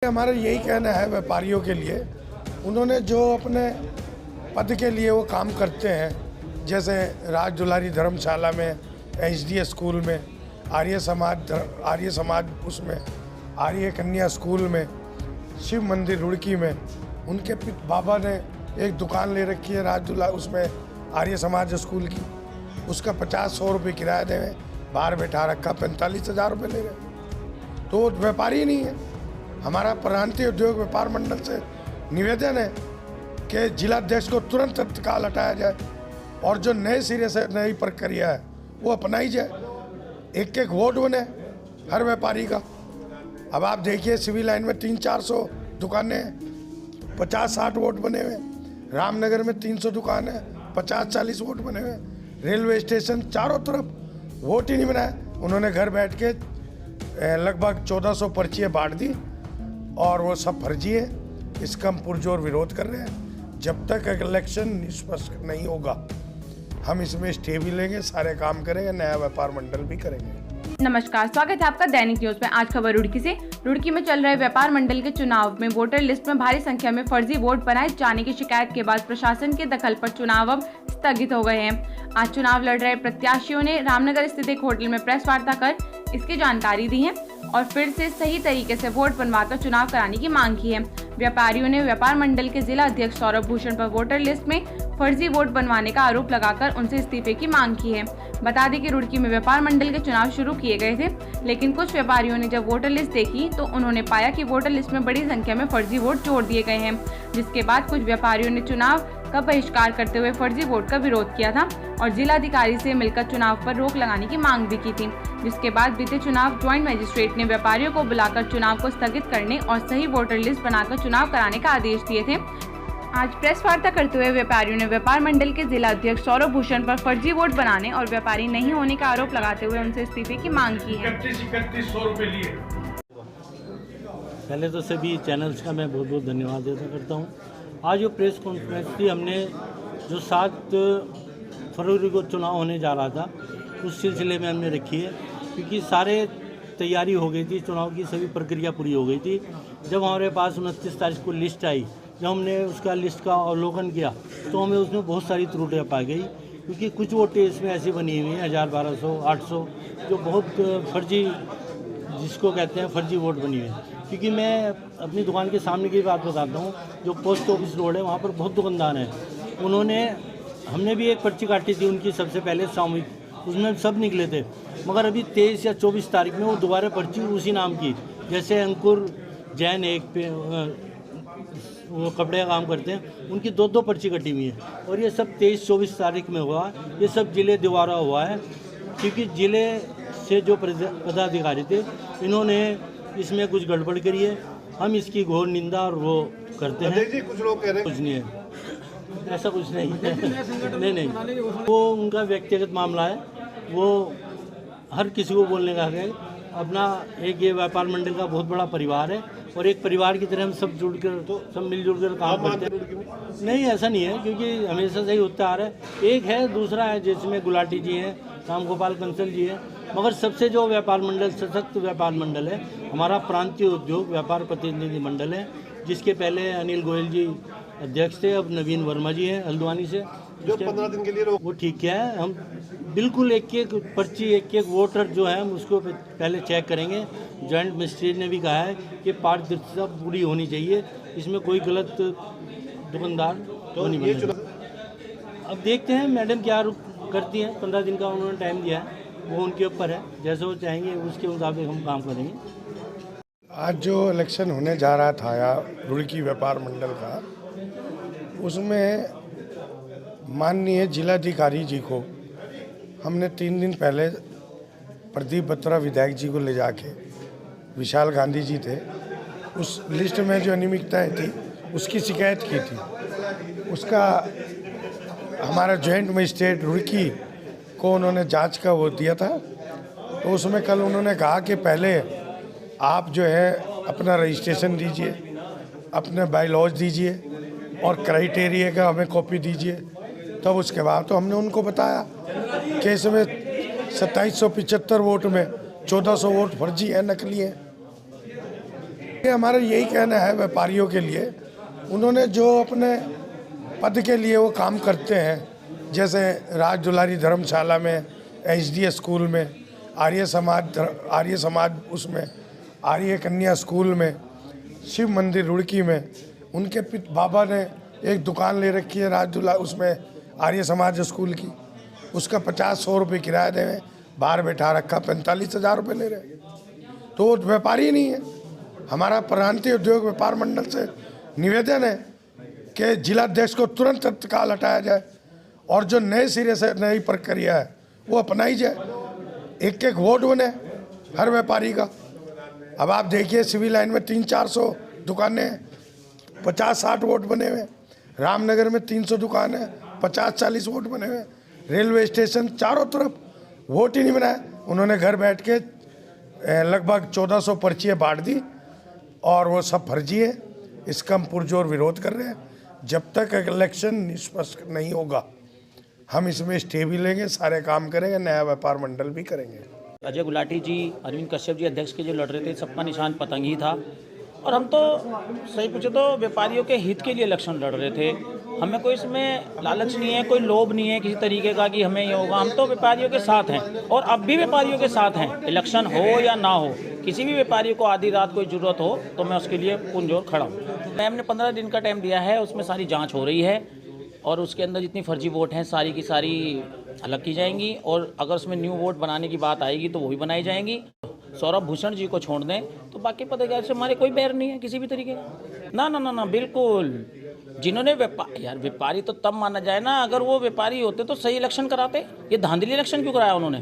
हमारा यही कहना है व्यापारियों के लिए, उन्होंने जो अपने पद के लिए वो काम करते हैं, जैसे राज दुलारी धर्मशाला में, एचडी स्कूल में, आर्य समाज उसमें, आर्य कन्या स्कूल में, शिव मंदिर रुड़की में, उनके बाबा ने एक दुकान ले रखी है राज दुलारी उसमें आर्य समाज स्कूल की, उसका 50-100 रुपये किराया दे रहे, बाहर बैठा रखा 45,000 रुपये ले रहे, तो वो व्यापारी नहीं है। हमारा प्रांतीय उद्योग व्यापार मंडल से निवेदन है कि जिलाध्यक्ष को तुरंत तत्काल हटाया जाए और जो नए सिरे से नई प्रक्रिया है वो अपनाई जाए। एक वोट बने हर व्यापारी का। अब आप देखिए सिविल लाइन में 300-400 दुकानें हैं, 50-60 वोट बने हुए। रामनगर में 300 दुकानें हैं, 50-40 वोट बने हुए। रेलवे स्टेशन चारों तरफ वोट ही नहीं बनाए। उन्होंने घर बैठ के लगभग 1400 पर्चियाँ बांट दी और वो सब फर्जी है। इसका हम पुरजोर विरोध कर रहे हैं। जब तक इलेक्शन निष्पक्ष नहीं होगा हम इसमें स्टे भी लेंगे, सारे काम करेंगे, नया व्यापार मंडल भी करेंगे। नमस्कार, स्वागत है आपका दैनिक न्यूज में। आज खबर रुड़की से। रुड़की में चल रहे व्यापार मंडल के चुनाव में वोटर लिस्ट में भारी संख्या में फर्जी वोट बनाए जाने की शिकायत के बाद प्रशासन के दखल पर चुनाव अब स्थगित हो गए हैं। आज चुनाव लड़ रहे प्रत्याशियों ने रामनगर स्थित एक होटल में प्रेस वार्ता कर इसकी जानकारी दी है और फिर से सही तरीके से वोट बनवाकर चुनाव कराने की मांग की है। व्यापारियों ने व्यापार मंडल के जिला अध्यक्ष सौरभ भूषण पर वोटर लिस्ट में फर्जी वोट बनवाने का आरोप लगाकर उनसे इस्तीफे की मांग की है। बता दें कि रुड़की में व्यापार मंडल के चुनाव शुरू किए गए थे, लेकिन कुछ व्यापारियों ने जब वोटर लिस्ट देखी तो उन्होंने पाया कि वोटर लिस्ट में बड़ी संख्या में फर्जी वोट जोड़ दिए गए हैं, जिसके बाद कुछ व्यापारियों ने चुनाव का बहिष्कार करते हुए फर्जी वोट का विरोध किया था और जिलाधिकारी से मिलकर चुनाव पर रोक लगाने की मांग भी की थी। जिसके बाद बीते चुनाव ज्वाइंट मजिस्ट्रेट ने व्यापारियों को बुलाकर चुनाव को स्थगित करने और सही वोटर लिस्ट बनाकर चुनाव कराने का आदेश दिए थे। आज प्रेस वार्ता करते हुए व्यापारियों ने व्यापार मंडल के जिला अध्यक्ष सौरभ भूषण पर फर्जी वोट बनाने और व्यापारी नहीं होने का आरोप लगाते हुए उनसे इस्तीफे की मांग की है। 31-31 रुपये लिए। पहले तो सभी चैनल्स का मैं बहुत बहुत धन्यवाद देता करता हूँ। आज जो प्रेस कॉन्फ्रेंस थी, हमने जो 7 फरवरी को चुनाव होने जा रहा था उस सिलसिले में हमने रखी है, क्योंकि सारे तैयारी हो गई थी, चुनाव की सभी प्रक्रिया पूरी हो गई थी। जब हमारे पास 29 तारीख को लिस्ट आई, जब हमने उसका लिस्ट का अवलोकन किया तो हमें उसमें बहुत सारी त्रुटियाँ पाई गई, क्योंकि कुछ वोटें इसमें ऐसी बनी हुई हैं 1000, 1200, 800 जो बहुत फर्जी, जिसको कहते हैं फर्जी वोट बनी हुई है। क्योंकि मैं अपनी दुकान के सामने की बात बताता हूँ, जो पोस्ट ऑफिस रोड है वहाँ पर बहुत दुकानदार हैं। हमने भी एक पर्ची काटी थी उनकी सबसे पहले सामूहिक, उसमें सब निकले थे, मगर अभी 23 या 24 तारीख में वो दोबारा पर्ची उसी नाम की, जैसे अंकुर जैन एक पे वो कपड़े का काम करते हैं, उनकी 2-2 पर्ची कटी हुई है और ये सब 23-24 तारीख में हुआ। ये सब जिले द्वारा हुआ है, क्योंकि जिले से जो पदाधिकारी थे इन्होंने इसमें कुछ गड़बड़ करी है। हम इसकी घोर निंदा और वो करते हैं। कुछ लोग कह रहे हैं कुछ नहीं है, ऐसा कुछ नहीं है। नहीं, वो उनका व्यक्तिगत मामला है, वो हर किसी को बोलने का है। अपना एक ये व्यापार मंडल का बहुत बड़ा परिवार है और एक परिवार की तरह हम सब जुड़कर, सब मिलजुल कर काम करते हैं। नहीं, ऐसा नहीं है, क्योंकि हमेशा से ही होता आ रहा है। एक है, दूसरा है जिसमें गुलाटी जी हैं, राम गोपाल कंसल जी हैं, मगर सबसे जो व्यापार मंडल सशक्त व्यापार मंडल है हमारा प्रांतीय उद्योग व्यापार प्रतिनिधि मंडल है, जिसके पहले अनिल गोयल जी अध्यक्ष थे, अब नवीन वर्मा जी हैं हल्द्वानी से, जो 15 दिन के लिए वो ठीक है। हम बिल्कुल एक पर्ची, एक वोटर जो है हम उसको पहले चेक करेंगे। जॉइंट मजिस्ट्रेट ने भी कहा है कि पारदर्शिता पूरी होनी चाहिए, इसमें कोई गलत दुकानदार तो नहीं बनेगा। अब देखते हैं मैडम क्या करती हैं। 15 दिन का उन्होंने टाइम दिया है, वो उनके ऊपर है, जैसे वो चाहेंगे उसके मुताबिक हम काम करेंगे। आज जो इलेक्शन होने जा रहा था या रुड़की व्यापार मंडल का, उसमें माननीय जिलाधिकारी जी को हमने 3 दिन पहले प्रदीप बत्रा विधायक जी को ले जाके, विशाल गांधी जी थे, उस लिस्ट में जो अनियमितताएं थी उसकी शिकायत की थी। उसका हमारा जॉइंट मजिस्ट्रेट रुड़की को उन्होंने जांच का वो दिया था। तो उसमें कल उन्होंने कहा कि पहले आप जो है अपना रजिस्ट्रेशन दीजिए, अपने बायलॉज दीजिए और क्राइटेरिया का हमें कॉपी दीजिए। तब उसके बाद तो हमने उनको बताया कि इसमें 2775 वोट में 1400 वोट फर्जी है, नकली है। ये हमारा यही कहना है व्यापारियों के लिए, उन्होंने जो अपने पद के लिए वो काम करते हैं, जैसे राज दुलारी धर्मशाला में, एचडीएस स्कूल में, आर्य समाज उसमें, आर्य कन्या स्कूल में, शिव मंदिर रुड़की में, उनके बाबा ने एक दुकान ले रखी है राज दुलारी उसमें आर्य समाज स्कूल की, उसका 50-100 रुपये किराया दे रहे, बाहर बैठा रखा 45,000 रुपये ले रहे, तो वो व्यापारी नहीं है। हमारा प्रांतीय उद्योग व्यापार मंडल से निवेदन है कि जिलाध्यक्ष को तुरंत तत्काल हटाया जाए और जो नए सिरे से नई प्रक्रिया है वो अपनाई जाए। एक एक वोट बने हर व्यापारी का। अब आप देखिए सिविल लाइन में 300-400 दुकानें हैं, 50-60 वोट बने हुए। रामनगर में 300 दुकान है, 50-40 वोट बने हुए। रेलवे स्टेशन चारों तरफ वोट ही नहीं बनाया। उन्होंने घर बैठ के लगभग 1400 पर्चियाँ बांट दी और वो सब फर्जी है। इसका हम पुरजोर विरोध कर रहे हैं। जब तक इलेक्शन निष्पक्ष नहीं होगा हम इसमें स्टे भी लेंगे, सारे काम करेंगे, नया व्यापार मंडल भी करेंगे। अजय गुलाटी जी, अरविंद कश्यप जी अध्यक्ष के जो लड़ रहे थे, सबका निशान पतंग ही था और हम तो सही पूछे तो व्यापारियों के हित के लिए इलेक्शन लड़ रहे थे। हमें कोई इसमें लालच नहीं है, कोई लोभ नहीं है किसी तरीके का कि हमें ये होगा। हम तो व्यापारियों के साथ हैं और अब भी व्यापारियों के साथ हैं। इलेक्शन हो या ना हो, किसी भी व्यापारी को आधी रात कोई ज़रूरत हो तो मैं उसके लिए पुरजोर खड़ा हूँ। मैम ने 15 दिन का टाइम दिया है, उसमें सारी जाँच हो रही है और उसके अंदर जितनी फर्जी वोट हैं सारी की सारी अलग की जाएंगी और अगर उसमें न्यू वोट बनाने की बात आएगी तो वो भी बनाई जाएंगी। सौरभ भूषण जी को छोड़ दें तो बाकी पत्रकार से हमारे कोई बैर नहीं है किसी भी तरीके का। ना ना ना ना बिल्कुल। जिन्होंने व्यापारी तो तब माना जाए ना, अगर वो व्यापारी होते तो सही इलेक्शन कराते। ये धांधली इलेक्शन क्यों कराया उन्होंने?